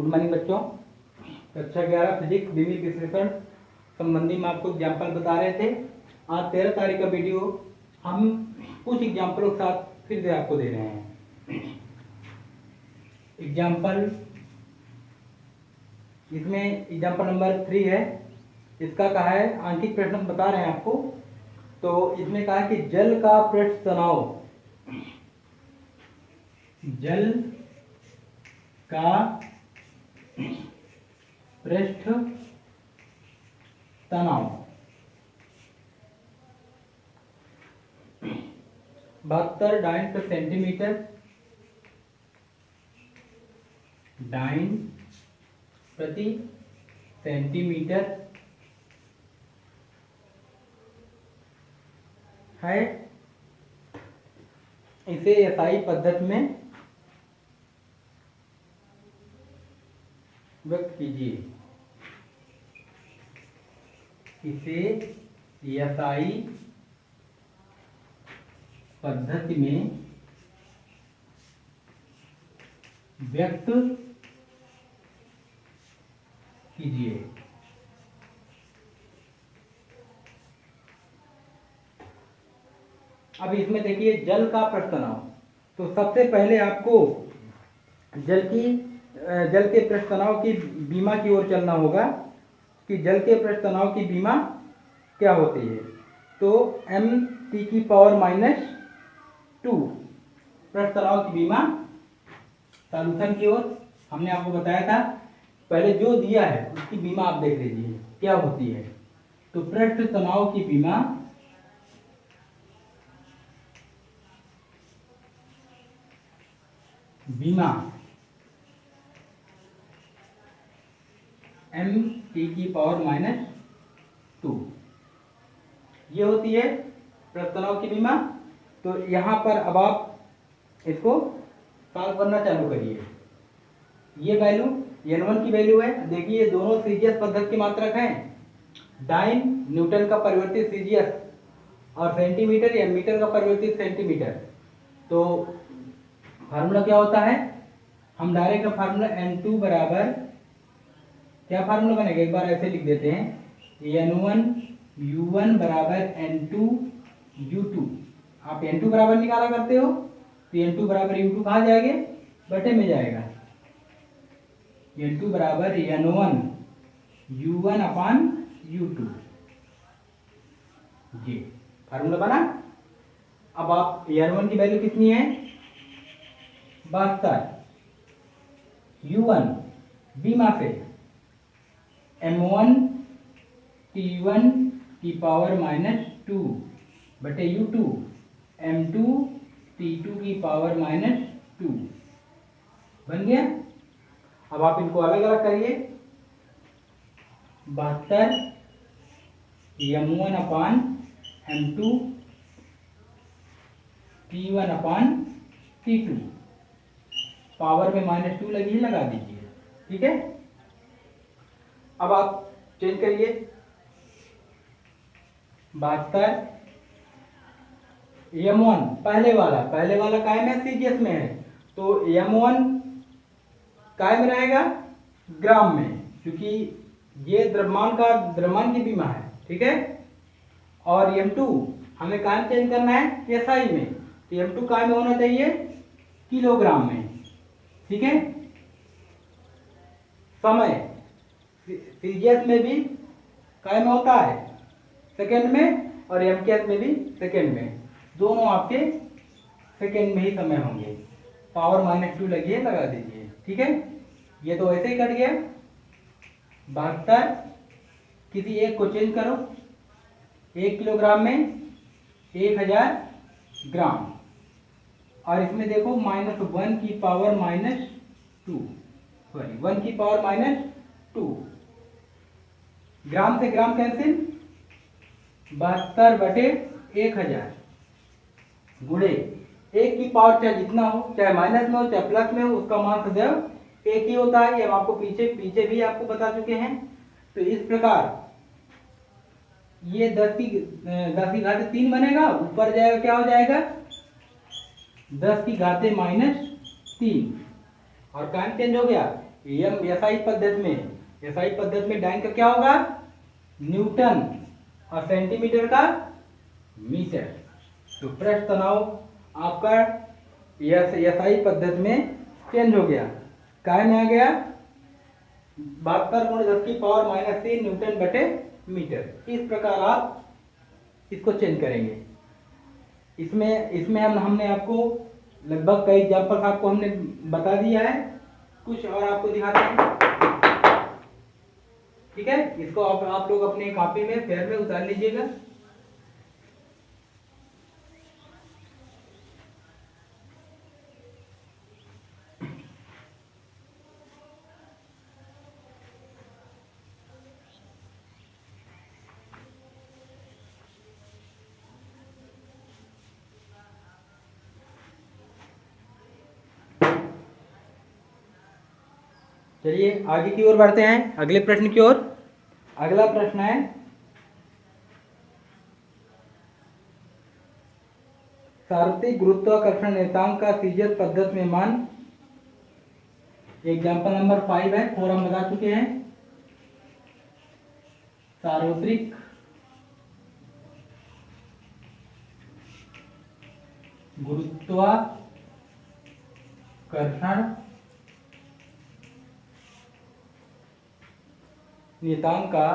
Good morning बच्चों। कक्षा 11 physics द्विमीय विश्लेषण संबंधी में आपको एग्जाम्पल बता रहे थे। आज 13 तारीख का वीडियो हम कुछ एग्जाम्पलों के साथ फिर से आपको दे रहे हैं। एग्जाम्पल इसमें एग्जाम्पल नंबर 3 है। इसका कहा है आंशिक प्रश्न बता रहे हैं आपको। तो इसमें कहा है कि जल का पृष्ठ तनाव, जल का पृष्ठ तनाव 72 डाइन प्रति सेंटीमीटर, डाइन प्रति सेंटीमीटर है। इसे एसआई पद्धति में व्यक्त कीजिए। इसे एसआई पद्धति में व्यक्त कीजिए। अब इसमें देखिए जल का पृष्ठ तनाव। तो सबसे पहले आपको जल के पृष्ठ तनाव की बीमा की ओर चलना होगा कि जल के पृष्ठ तनाव की बीमा क्या होती है। तो mt की पावर -2 पृष्ठ तनाव की बीमा। सॉल्यूशन की ओर हमने आपको बताया था, पहले जो दिया है उसकी बीमा आप देख लीजिए क्या होती है। तो पृष्ठ तनाव की बीमा mt की पावर -2 ये होती है पृष्ठ तनाव की बीमा। तो यहाँ पर अब आप इसको सॉल्व करना चालू करिए। ये वैल्यू n1 की वैल्यू है। देखिए दोनों सीजीएस पद्धति के मात्रक हैं। डाइन न्यूटन का परिवर्तित सीजीएस और सेंटीमीटर या मीटर का परिवर्तित सेंटीमीटर। तो फार्मूला क्या होता है, हम डायरेक्ट फार्मूला n2 बराबर क्या फार्मूला बनेगा, एक बार ऐसे लिख देते हैं, n1 u1 बराबर n2 u2। आप n2 बराबर निकाला करते हो तो n2 बराबर u2 कहाँ जाएंगे, बटे में जाएगा। n2 बराबर n1 u1 अपान u2। जी फार्मूला बना। अब आप n1 की वैल्यू कितनी है, 72। u1 बीमा से m1 t1 की पावर -2 बटे u2 m2 t2 की पावर -2 बन गया। अब आप इनको अलग अलग करिए। 72 m1 अपान m2 t1 अपान t2, पावर में -2 लगी, लगा दीजिए। ठीक है। अब आप चेंज करिए। 72 m1 पहले वाला कायम है, सीजीएस में है। तो m1 कायम रहेगा ग्राम में, क्योंकि ये द्रव्यमान की बीमा है। ठीक है। और m2 हमें कायम चेंज करना है एसआई में, तो m2 कायम होना चाहिए किलोग्राम में। ठीक है। समय सीजीएस में भी कायम होता है सेकंड में, और एमकेएस में भी सेकंड में, दोनों आपके सेकंड में ही समय होंगे। पावर -2 लगी है, लगा दीजिए। ठीक है। ये तो ऐसे ही कट गया। 72 किसी एक को चेंज करो, 1 किलोग्राम में 1000 ग्राम, और इसमें देखो -1 की पावर -2, सॉरी 1 की पावर -2, ग्राम से ग्राम कैंसिल, 72 बटे 1000 गुणे 1 की पावर चाहे जितना हो, चाहे माइनस में हो चाहे प्लस में हो, उसका मान सदैव एक ही होता है। ये हम आपको पीछे भी आपको बता चुके हैं। तो इस प्रकार ये 10 की घात 3 बनेगा, ऊपर जाएगा क्या हो जाएगा 10 की घाते -3, और टाइम चेंज हो गया एसआई पद्धति में डाइन का क्या होगा, न्यूटन, और सेंटीमीटर का मीटर। तो पृष्ठ तनाव आपका एसआई पद्धति में चेंज हो गया, काय में आ गया 72×10⁻³ न्यूटन बटे मीटर। इस प्रकार आप इसको चेंज करेंगे। इसमें हमने आपको लगभग कई एग्जाम्पल्स आपको हमने बता दिया है, कुछ और आपको दिखाते हैं। ठीक है, इसको आप लोग अपने कॉपी में पेन में उतार लीजिएगा। चलिए आगे की ओर बढ़ते हैं, अगले प्रश्न की ओर। अगला प्रश्न है सार्वत्रिक गुरुत्वाकर्षण नियतांक का सीजर पद्धति में मान। एग्जाम्पल नंबर 5 है, 4 हम बता चुके हैं। सार्वत्रिक गुरुत्वाकर्षण नियतांक का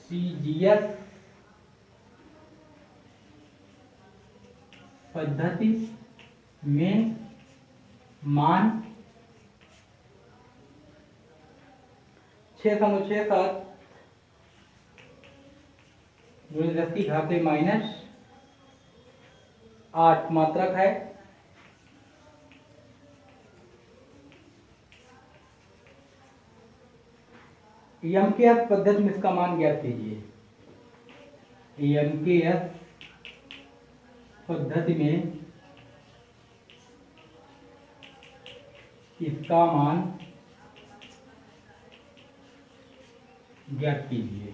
सीजीएस पद्धति में मान 6.67 × 10⁻⁸ मात्रक है। एमकेएस पद्धति में इसका मान ज्ञात कीजिए। एमकेएस पद्धति में इसका मान ज्ञात कीजिए।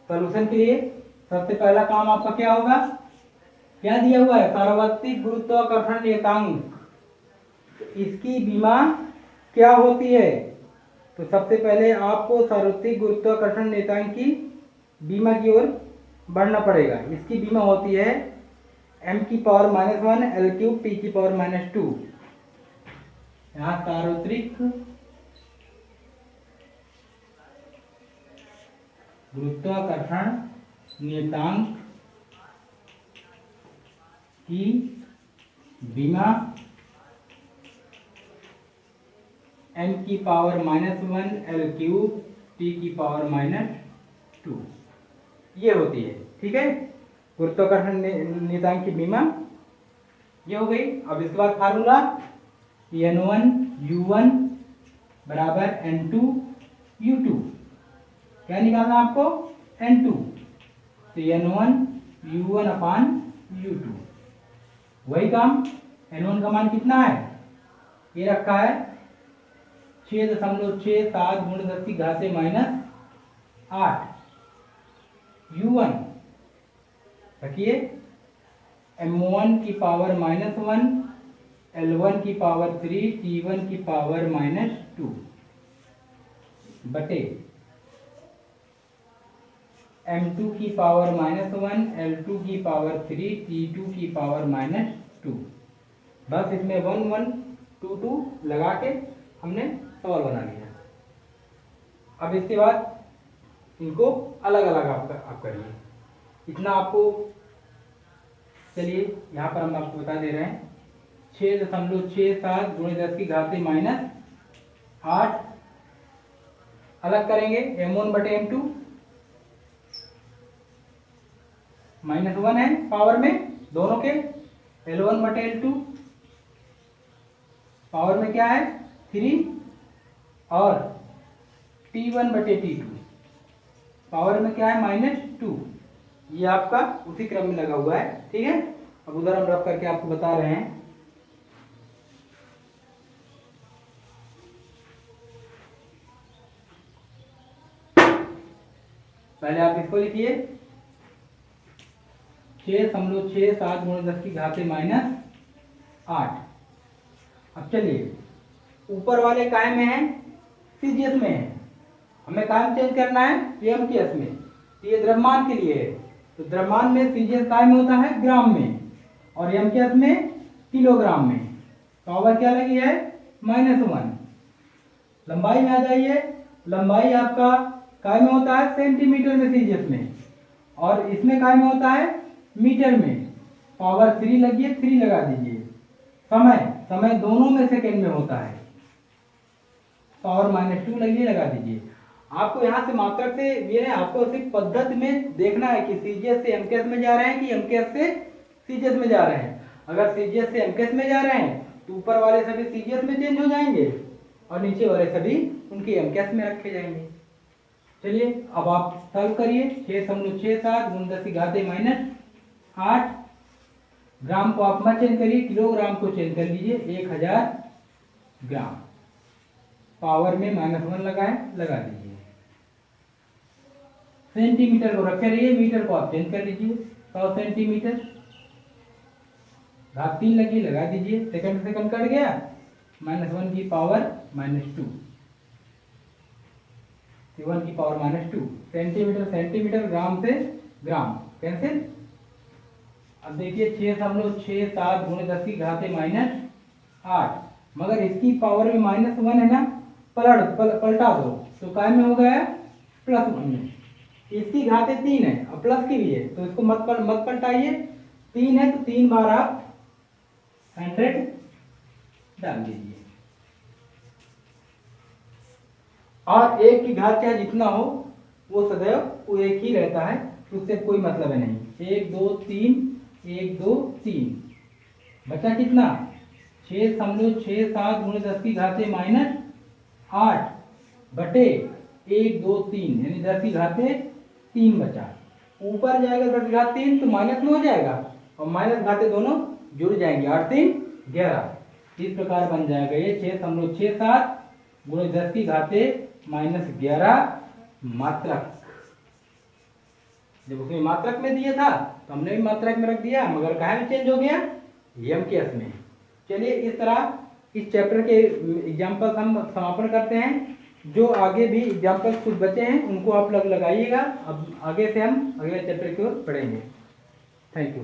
सॉल्यूशन के लिए सबसे पहला काम आपका क्या होगा, क्या दिया हुआ है, सार्वत्रिक गुरुत्वाकर्षण नियतांक, इसकी विमा क्या होती है। तो सबसे पहले आपको सार्वत्रिक गुरुत्वाकर्षण नियतांक की विमा की ओर बढ़ना पड़ेगा। इसकी विमा होती है m⁻⁻1 L³ T⁻²। यहाँ सार्वत्रिक गुरुत्वाकर्षण नियतांक की विमा m⁻⁻1 L³ T⁻², ये होती है। ठीक है, गुरुत्वाकर्षण नियतांक की विमा ये हो गई। अब इसके बाद फार्मूला N1U1 बराबर N2U2, क्या निकालना आपको, N2। तो N1U1/U2, वही काम। N1 का मान कितना है, ये रखा है 6.67 × 10⁻⁸। U1 रखिए m1⁻⁻1 L1⁻3 T1⁻² बटे m2⁻⁻1 L2⁻3 T2⁻²। बस इसमें 1 1 2 2 लगा के हमने सवाल बना लिया। अब इसके बाद इनको अलग अलग आप करिए। इतना आपको, चलिए यहाँ पर हम आपको बता दे रहे हैं 6.67 × 10⁻⁸ अलग करेंगे। m1 बटे m2 -1 है पावर में दोनों के, L1 बटे L2 पावर में क्या है 3, और T1 बटे T2 पावर में क्या है -2। ये आपका उसी क्रम में लगा हुआ है। ठीक है, अब उधर हम रख करके आपको बता रहे हैं। पहले आप इसको लिखिए 6.67 गुणे 10 की घात -8। अब चलिए ऊपर वाले काय में है, सीजीएस में है, हमें काय चेंज करना है एमकेएस में। तो ये द्रव्यमान के लिए है, तो द्रव्यमान में सीजीएस काय में होता है ग्राम में, और एमकेएस में किलोग्राम में। पावर क्या लगी है -1। लंबाई में आ जाइए, लंबाई आपका काय में होता है सेंटीमीटर में सीजीएस में, और इसमें काय में होता है मीटर में। पावर 3 लगी, 3 लगा दीजिए। समय दोनों में सेकंड में होता है, पावर -2 लगी, लगा दीजिए। आपको यहाँ से मात्रक से ये है, आपको सिर्फ पद्धति में देखना है कि सीजीएस से एमकेएस में जा रहे हैं कि एमकेएस से सीजीएस में जा रहे हैं। अगर सीजीएस से एमकेएस में जा रहे हैं तो ऊपर वाले सभी सीजीएस में चेंज हो जाएंगे और नीचे वाले सभी उनके एमकेएस में रखे जाएंगे। चलिए अब आप सॉल्व करिए। 6.67 गुणे 10 की घात -8। ग्राम को आप मत चेंज करिए, किलोग्राम को चेंज कर लीजिए, 1000 ग्राम। पावर में -1 लगाए, लगा दीजिए। सेंटीमीटर को रखे रहिए, मीटर को आप चेंज कर लीजिए, 100 सेंटीमीटर। घात 3 लगी, लगा दीजिए। सेकंड सेकंड कट गया, -1 की पावर -2, 1 की पावर -2। सेंटीमीटर सेंटीमीटर, ग्राम से ग्राम कैंसिल। अब देखिए 6.67 गुणे 10 की घात -8, मगर इसकी पावर में -1 है ना, पलटा दो तो काय में हो गया +1 में। इसकी घातें 3 है और प्लस की भी है, तो इसको मत पलटाइए। 3 है तो 3 बार आप 100 डाल दीजिए, और 1 की घात चाहे जितना हो वो सदैव वो एक ही रहता है, उससे कोई मतलब है नहीं। 1 2 3, 1 2 3, बचा कितना 6.67 गुणे 10 की घात -8 बटे 1 2 3, यानी 10 की घाते 3 बचा। ऊपर जाएगा 10 की घात 3 तो माइनस में हो जाएगा, और माइनस घाते दोनों जुड़ जाएंगे, 8 3 11। इस प्रकार बन जाएगा ये 6.67 गुणे 10 की घाते -11 मात्रक। जब उसमें मात्रक में दिया था तो हमने भी मात्रक में रख दिया, मगर कहाँ में चेंज हो गया एमकेएस में। चलिए इस तरह इस चैप्टर के एग्जाम्पल हम समापन करते हैं। जो आगे भी एग्जाम्पल कुछ बचे हैं उनको आप लगाइएगा। अब आगे से हम अगले चैप्टर की ओर पढ़ेंगे। Thank you.